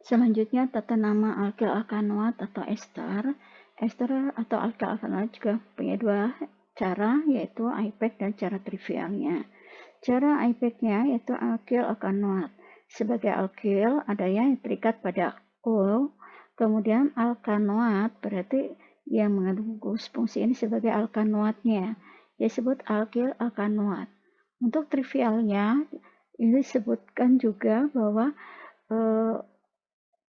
Selanjutnya, tata nama alkil alkanoat atau ester. Ester atau alkil alkanoat juga punya dua cara, yaitu IPEC dan cara trivialnya. Cara IPEC-nya yaitu alkil alkanoat. Sebagai alkil, adanya yang terikat pada O, kemudian alkanoat berarti yang mengandung gugus fungsi ini sebagai alkanoatnya, disebut alkil alkanoat. Untuk trivialnya, ini disebutkan juga bahwa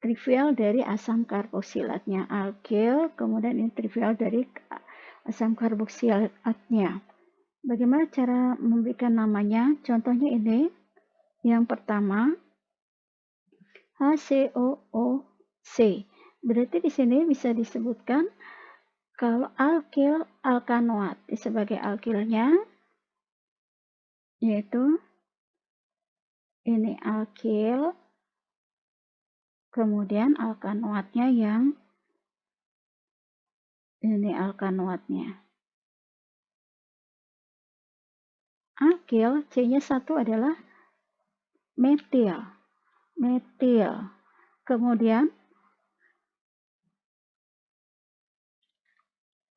trivial dari asam karboksilatnya alkil, kemudian ini trivial dari asam karboksilatnya. Bagaimana cara memberikan namanya? Contohnya ini, yang pertama HCOOC. Berarti di sini bisa disebutkan kalau alkil alkanoat sebagai alkilnya, yaitu ini alkil, kemudian alkanoatnya yang ini alkanoatnya. Alkil, C-nya satu adalah metil. Kemudian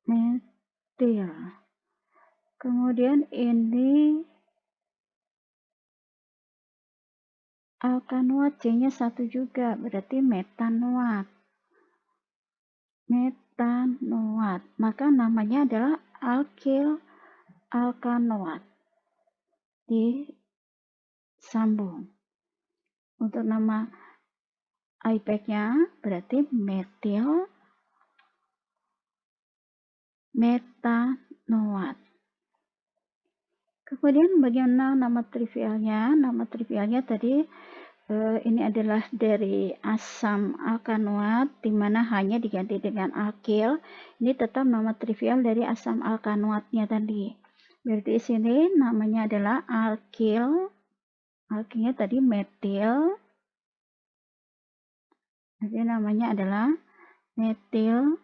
metil. Kemudian ini alkanoat, C-nya satu juga, berarti metanoat. Maka namanya adalah alkil alkanoat. Disambung. Untuk nama IPEC-nya berarti metil metanoat. Kemudian bagaimana nama trivialnya? Nama trivialnya tadi ini adalah dari asam alkanoat, di mana hanya diganti dengan alkil. Ini tetap nama trivial dari asam alkanoatnya tadi. Berarti di sini namanya adalah alkil. Alkilnya tadi metil. Jadi namanya adalah metil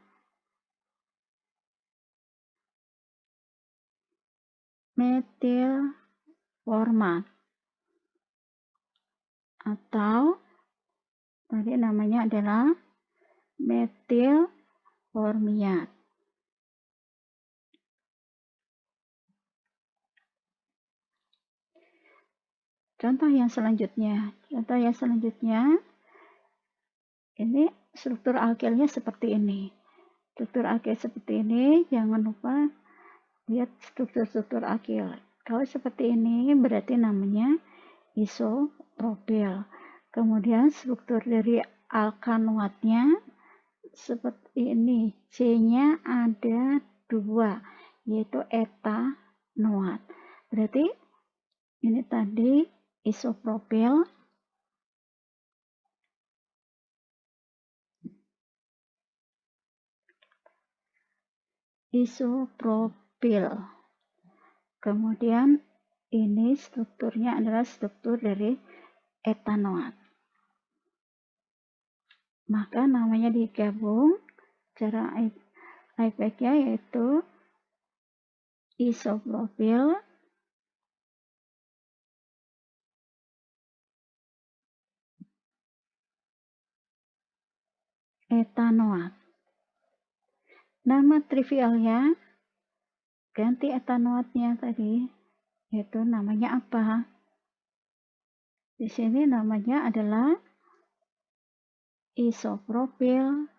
format. Atau tadi namanya adalah metil formiat. Contoh yang selanjutnya, ini struktur alkilnya seperti ini. Struktur alkil seperti ini, jangan lupa lihat struktur alkil. Kalau seperti ini berarti namanya isopropil. Kemudian struktur dari alkanoatnya seperti ini, C-nya ada 2, yaitu etanoat. Berarti ini tadi isopropil, kemudian ini strukturnya adalah struktur dari etanoat. Maka namanya digabung, cara IPEC-nya yaitu isopropil etanoat. Nama trivialnya ganti etanoatnya tadi, yaitu namanya apa? Di sini namanya adalah isopropil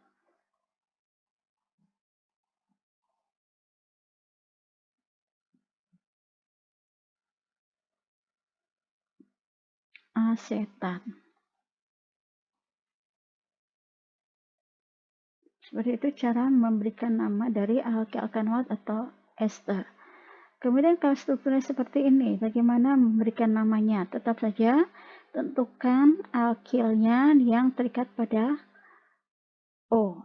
asetat. Seperti itu cara memberikan nama dari alkil alkanoat atau ester. Kemudian kalau strukturnya seperti ini, bagaimana memberikan namanya? Tetap saja tentukan alkilnya yang terikat pada O.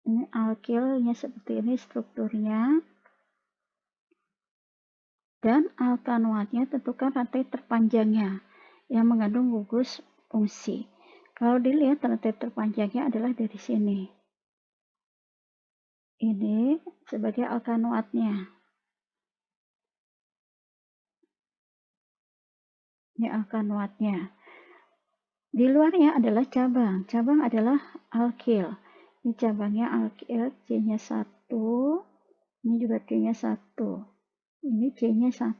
Ini alkilnya seperti ini strukturnya. Dan alkanoatnya tentukan rantai terpanjangnya yang mengandung gugus fungsi. Kalau dilihat rantai terpanjangnya adalah dari sini. Ini sebagai alkanoatnya. Ini alkanoatnya. Di luarnya adalah cabang. Cabang adalah alkil. Ini cabangnya alkil, C-nya 1. Ini juga C-nya 1. Ini C-nya 1.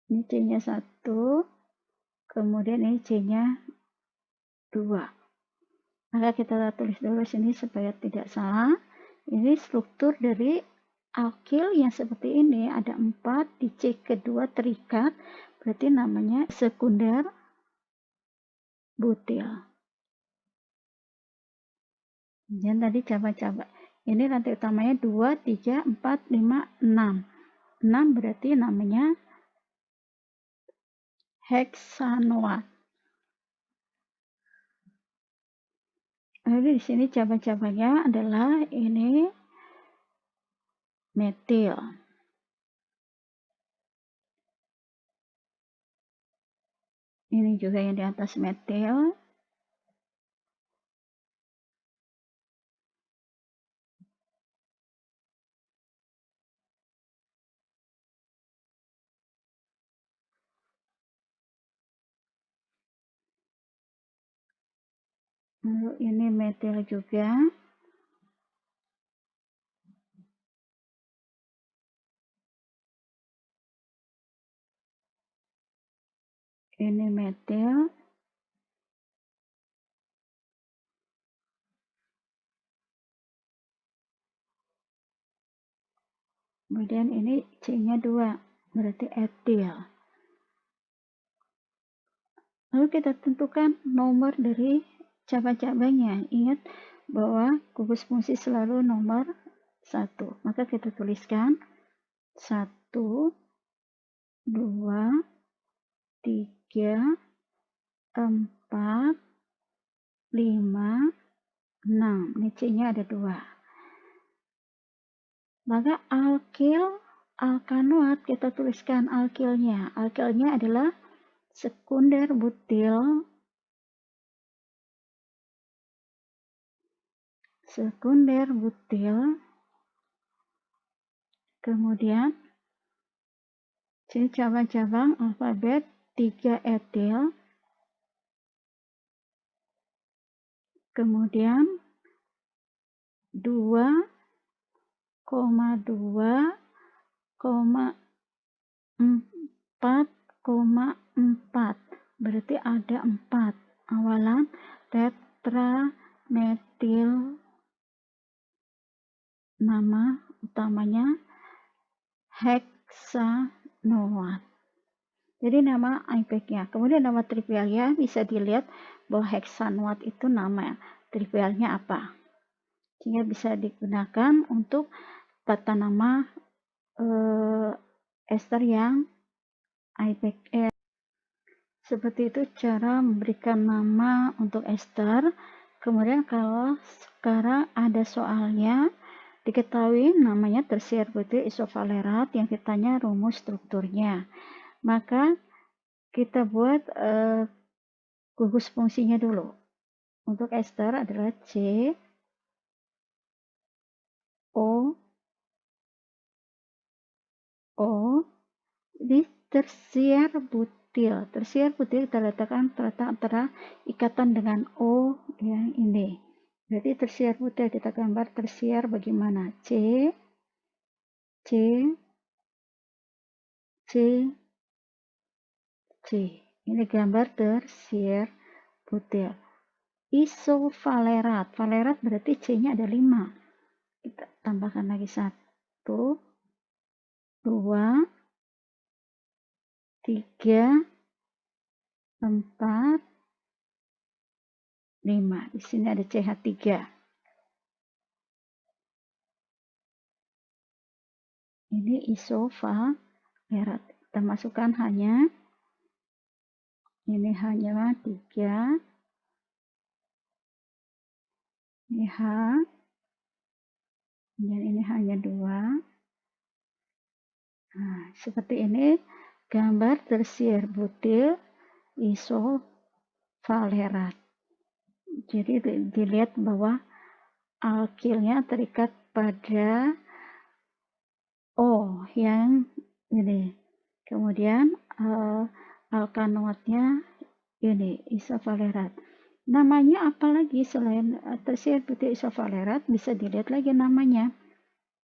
Ini C-nya 1. Kemudian ini C-nya 2. Maka kita tulis dulu sini supaya tidak salah. Ini struktur dari alkil yang seperti ini. Ada 4, di C kedua terikat. Berarti namanya sekunder butil. Dan tadi cabang-cabang. Ini rantai utamanya 2, 3, 4, 5, 6. 6 berarti namanya heksanoat. Lalu di sini cabang-cabangnya adalah ini metil. Ini juga yang di atas metil. Lalu ini metil juga. Ini metil. Kemudian ini C-nya 2, berarti etil. Lalu kita tentukan nomor dari cabang-cabangnya. Ingat bahwa kubus fungsi selalu nomor 1. Maka kita tuliskan 1, 2, 3, 4, 5, 6. Ini C-nya ada 2. Maka alkil, alkanoat kita tuliskan alkilnya. Alkilnya adalah sekunder butil. Sekunder butil. Kemudian sini cabang-cabang alfabet 3 etil. Kemudian 2,2,4 berarti ada 4 awalan tetrametil, nama utamanya heksanoat. Jadi nama IPEC-nya. Kemudian nama trivialnya bisa dilihat bahwa heksanoat itu nama trivialnya apa. Sehingga bisa digunakan untuk tata nama ester yang IPEC. Seperti itu cara memberikan nama untuk ester. Kemudian kalau sekarang ada soalnya, diketahui namanya tersier butil isovalerat yang ditanya rumus strukturnya. Maka kita buat gugus fungsinya dulu. Untuk ester adalah C, O, O, ini tersier butil. Tersier butil kita letakkan terletak antara ikatan dengan O yang ini. Berarti tersier butil kita gambar tersier bagaimana? C, C, C, C. Ini gambar tersier butil. Isovalerat. Valerat berarti C-nya ada 5. Kita tambahkan lagi 1, 2, 3, 4, 5. Di sini ada CH3. Ini isovalerat. Kita masukkan hanya, ini hanya 3, ini H, dan ini hanya 2. Nah, seperti ini gambar tersier butil isovalerat. Jadi dilihat bahwa alkilnya terikat pada O yang ini. Kemudian alkanoatnya ini isovalerat. Namanya apa lagi selain tersier butir isovalerat? Bisa dilihat lagi namanya,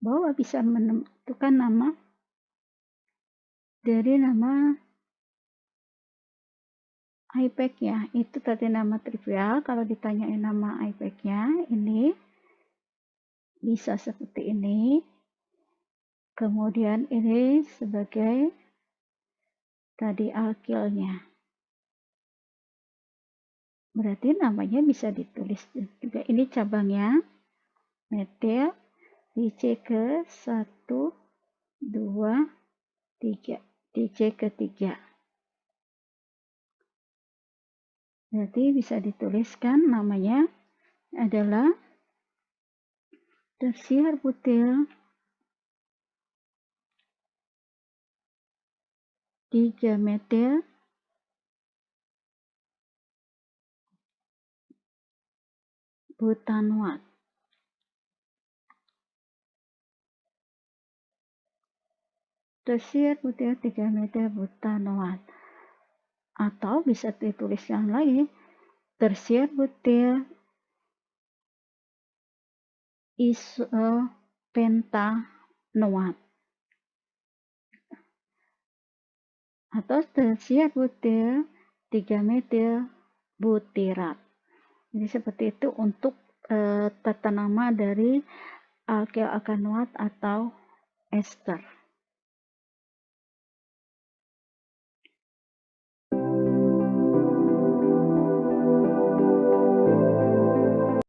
bahwa bisa menentukan nama dari nama IPEC-nya. Itu tadi nama trivial. Kalau ditanyain nama IPEC-nya, ini bisa seperti ini. Kemudian ini sebagai tadi alkilnya. Berarti namanya bisa ditulis juga. Ini cabangnya, metil, DC ke 1, 2, 3. DC ketiga. Berarti bisa dituliskan namanya adalah tersier butil 3 metil butanoat. Tersier butil 3 metil butanoat. Atau bisa dituliskan lagi tersier butil isopentanoat. Atau tersier butil 3 metil butirat. Jadi seperti itu untuk tata nama dari alkyl alkanoat atau ester.